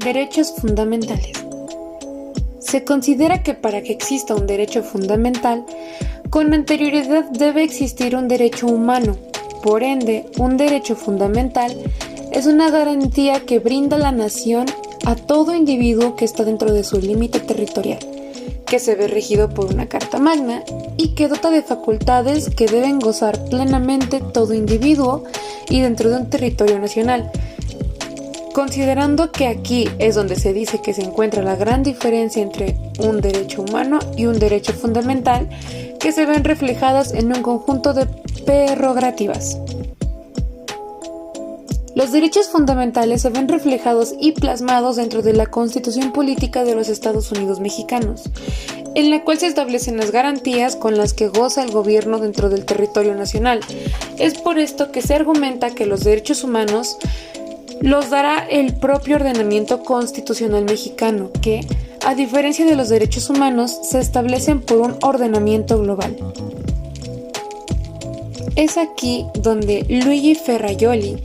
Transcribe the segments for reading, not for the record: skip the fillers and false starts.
Derechos fundamentales. Se considera que para que exista un derecho fundamental, con anterioridad debe existir un derecho humano. Por ende, un derecho fundamental es una garantía que brinda la nación a todo individuo que está dentro de su límite territorial, que se ve regido por una Carta Magna y que dota de facultades que deben gozar plenamente todo individuo y dentro de un territorio nacional. Considerando que aquí es donde se dice que se encuentra la gran diferencia entre un derecho humano y un derecho fundamental, que se ven reflejadas en un conjunto de prerrogativas. Los derechos fundamentales se ven reflejados y plasmados dentro de la Constitución Política de los Estados Unidos Mexicanos, en la cual se establecen las garantías con las que goza el gobierno dentro del territorio nacional. Es por esto que se argumenta que los derechos humanos los dará el propio ordenamiento constitucional mexicano, que, a diferencia de los derechos humanos, se establecen por un ordenamiento global. Es aquí donde Luigi Ferrajoli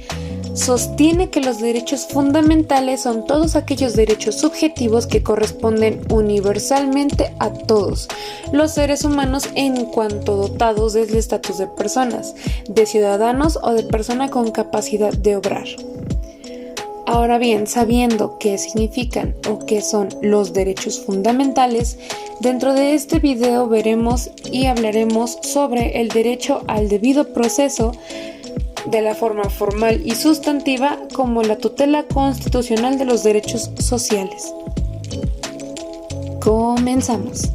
sostiene que los derechos fundamentales son todos aquellos derechos subjetivos que corresponden universalmente a todos los seres humanos en cuanto dotados del estatus de personas, de ciudadanos o de persona con capacidad de obrar. Ahora bien, sabiendo qué significan o qué son los derechos fundamentales, dentro de este video veremos y hablaremos sobre el derecho al debido proceso de la forma formal y sustantiva como la tutela constitucional de los derechos sociales. Comenzamos.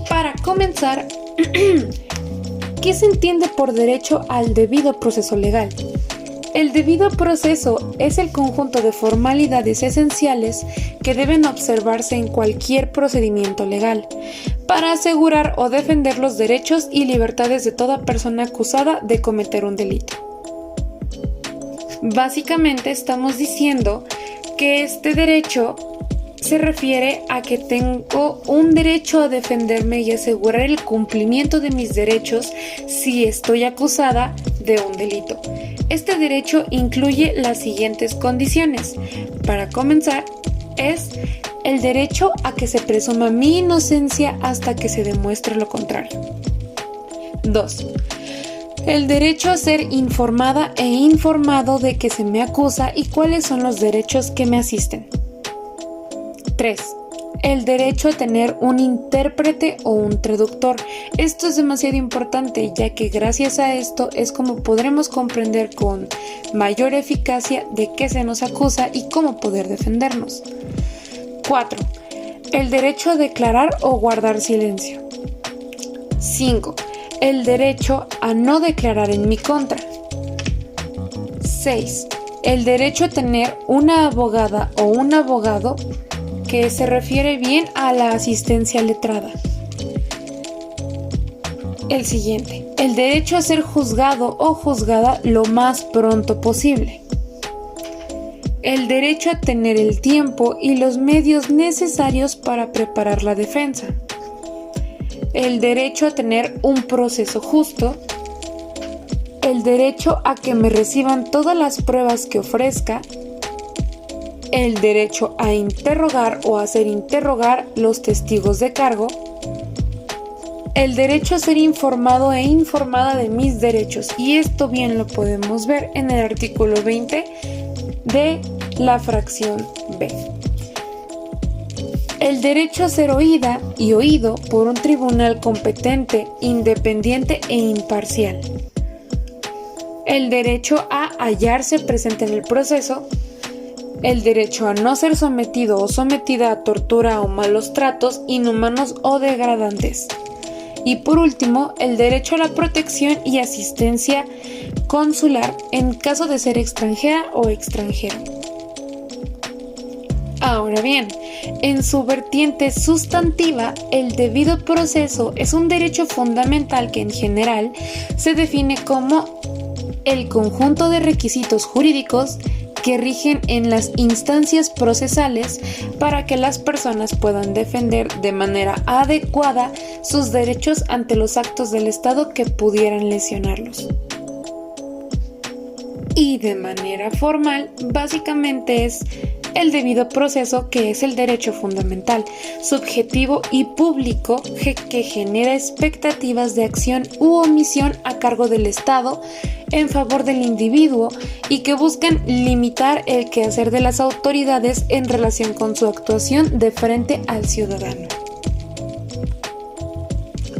Para comenzar, ¿qué se entiende por derecho al debido proceso legal? El debido proceso es el conjunto de formalidades esenciales que deben observarse en cualquier procedimiento legal para asegurar o defender los derechos y libertades de toda persona acusada de cometer un delito. Básicamente estamos diciendo que este derecho se refiere a que tengo un derecho a defenderme y asegurar el cumplimiento de mis derechos si estoy acusada de un delito. Este derecho incluye las siguientes condiciones. Para comenzar, es el derecho a que se presuma mi inocencia hasta que se demuestre lo contrario. 2. El derecho a ser informada e informado de que se me acusa y cuáles son los derechos que me asisten. 3. El derecho a tener un intérprete o un traductor. Esto es demasiado importante, ya que gracias a esto es como podremos comprender con mayor eficacia de qué se nos acusa y cómo poder defendernos. 4. El derecho a declarar o guardar silencio. 5. El derecho a no declarar en mi contra. 6. El derecho a tener una abogada o un abogado, que se refiere bien a la asistencia letrada. El siguiente, el derecho a ser juzgado o juzgada lo más pronto posible. El derecho a tener el tiempo y los medios necesarios para preparar la defensa. El derecho a tener un proceso justo. El derecho a que me reciban todas las pruebas que ofrezca. El derecho a interrogar o hacer interrogar los testigos de cargo. El derecho a ser informado e informada de mis derechos, y esto bien lo podemos ver en el artículo 20 de la fracción B. El derecho a ser oída y oído por un tribunal competente, independiente e imparcial. El derecho a hallarse presente en el proceso. El derecho a no ser sometido o sometida a tortura o malos tratos inhumanos o degradantes. Y por último, el derecho a la protección y asistencia consular en caso de ser extranjera o extranjero. Ahora bien, en su vertiente sustantiva, el debido proceso es un derecho fundamental que en general se define como el conjunto de requisitos jurídicos que rigen en las instancias procesales para que las personas puedan defender de manera adecuada sus derechos ante los actos del Estado que pudieran lesionarlos. y de manera formal, básicamente es el debido proceso, que es el derecho fundamental, subjetivo y público que genera expectativas de acción u omisión a cargo del Estado en favor del individuo y que buscan limitar el quehacer de las autoridades en relación con su actuación de frente al ciudadano.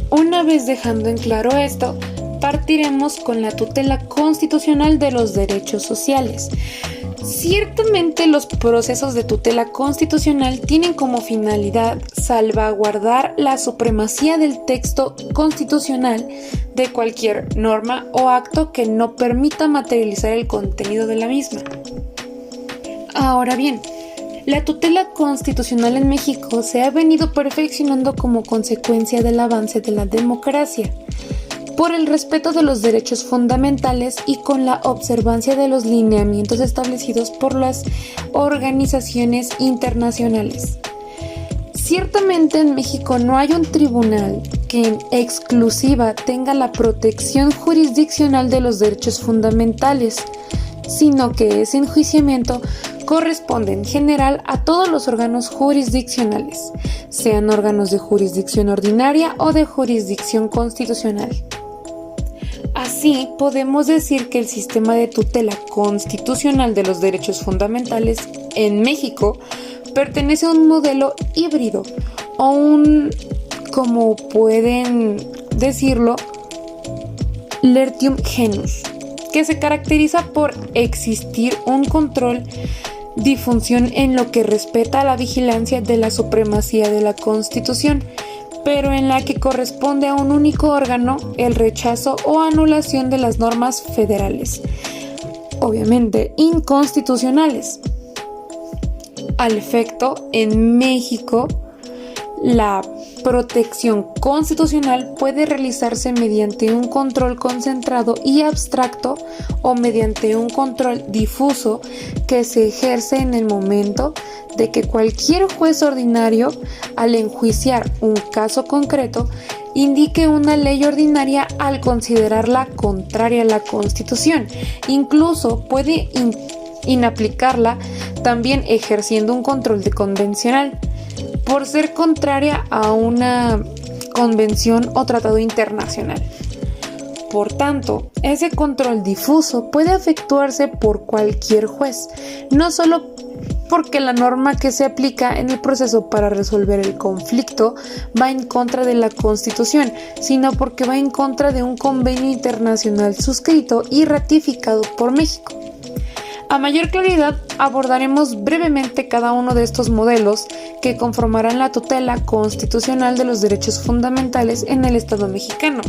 Una vez dejando en claro esto, partiremos con la tutela constitucional de los derechos sociales. Ciertamente los procesos de tutela constitucional tienen como finalidad salvaguardar la supremacía del texto constitucional de cualquier norma o acto que no permita materializar el contenido de la misma. Ahora bien, la tutela constitucional en México se ha venido perfeccionando como consecuencia del avance de la democracia, por el respeto de los derechos fundamentales y con la observancia de los lineamientos establecidos por las organizaciones internacionales. Ciertamente en México no hay un tribunal que en exclusiva tenga la protección jurisdiccional de los derechos fundamentales, sino que ese enjuiciamiento corresponde en general a todos los órganos jurisdiccionales, sean órganos de jurisdicción ordinaria o de jurisdicción constitucional. Así, podemos decir que el sistema de tutela constitucional de los derechos fundamentales en México pertenece a un modelo híbrido o como pueden decirlo, Latium Genus, que se caracteriza por existir un control disfunción en lo que respecta a la vigilancia de la supremacía de la Constitución, pero en la que corresponde a un único órgano el rechazo o anulación de las normas federales, obviamente inconstitucionales. Al efecto, en México, la protección constitucional puede realizarse mediante un control concentrado y abstracto o mediante un control difuso que se ejerce en el momento de que cualquier juez ordinario, al enjuiciar un caso concreto, indique una ley ordinaria al considerarla contraria a la Constitución. Incluso puede inaplicarla también ejerciendo un control de convencional, por ser contraria a una convención o tratado internacional. Por tanto, ese control difuso puede efectuarse por cualquier juez, no solo porque la norma que se aplica en el proceso para resolver el conflicto va en contra de la Constitución, sino porque va en contra de un convenio internacional suscrito y ratificado por México. A mayor claridad, abordaremos brevemente cada uno de estos modelos que conformarán la tutela constitucional de los derechos fundamentales en el Estado mexicano.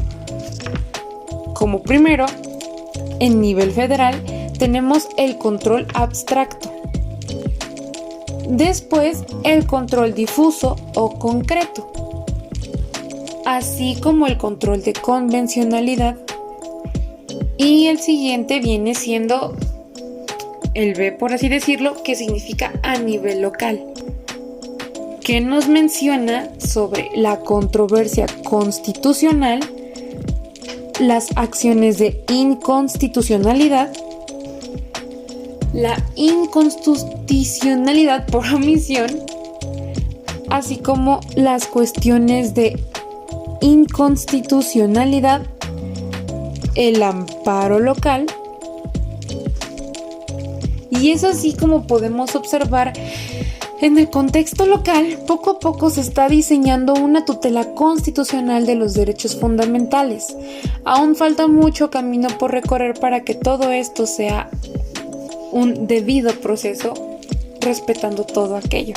Como primero, en nivel federal, tenemos el control abstracto. Después, el control difuso o concreto, así como el control de convencionalidad. Y el siguiente viene siendo el B, por así decirlo, que significa a nivel local, que nos menciona sobre la controversia constitucional, las acciones de inconstitucionalidad, la inconstitucionalidad por omisión, así como las cuestiones de inconstitucionalidad, el amparo local. Y es así como podemos observar, en el contexto local, poco a poco se está diseñando una tutela constitucional de los derechos fundamentales. Aún falta mucho camino por recorrer para que todo esto sea un debido proceso, respetando todo aquello.